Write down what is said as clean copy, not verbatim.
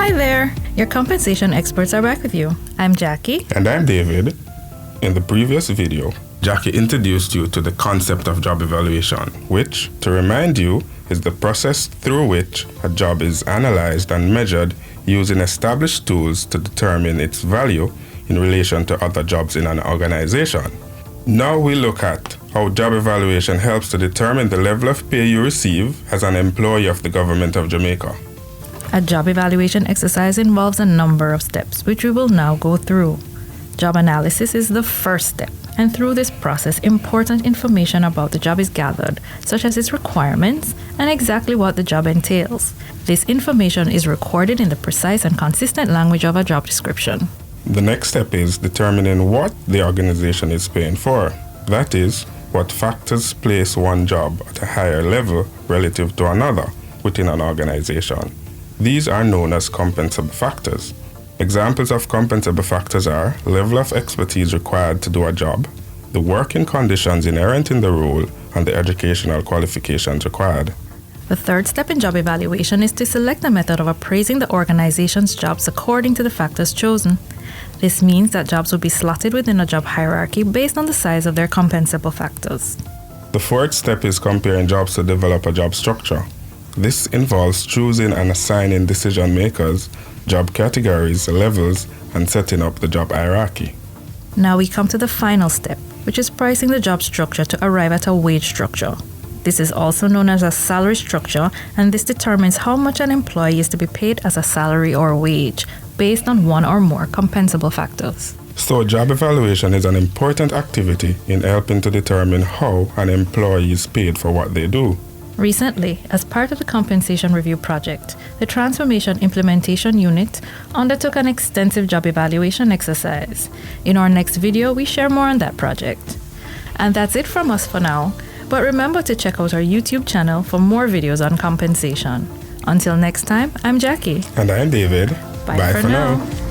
Hi there! Your compensation experts are back with you. I'm Jackie. And I'm David. In the previous video, Jackie introduced you to the concept of job evaluation, which, to remind you, is the process through which a job is analyzed and measured using established tools to determine its value in relation to other jobs in an organization. Now we look at how job evaluation helps to determine the level of pay you receive as an employee of the Government of Jamaica. A job evaluation exercise involves a number of steps, which we will now go through. Job analysis is the first step, and through this process, important information about the job is gathered, such as its requirements and exactly what the job entails. This information is recorded in the precise and consistent language of a job description. The next step is determining what the organization is paying for. That is, what factors place one job at a higher level relative to another within an organization. These are known as compensable factors. Examples of compensable factors are level of expertise required to do a job, the working conditions inherent in the role, and the educational qualifications required. The third step in job evaluation is to select a method of appraising the organization's jobs according to the factors chosen. This means that jobs will be slotted within a job hierarchy based on the size of their compensable factors. The fourth step is comparing jobs to develop a job structure. This involves choosing and assigning decision makers, job categories, levels, and setting up the job hierarchy. Now we come to the final step, which is pricing the job structure to arrive at a wage structure. This is also known as a salary structure, and this determines how much an employee is to be paid as a salary or wage, based on one or more compensable factors. So job evaluation is an important activity in helping to determine how an employee is paid for what they do. Recently, as part of the Compensation Review Project, the Transformation Implementation Unit undertook an extensive job evaluation exercise. In our next video, we share more on that project. And that's it from us for now, but remember to check out our YouTube channel for more videos on compensation. Until next time, I'm Jackie. And I'm David. Bye for now.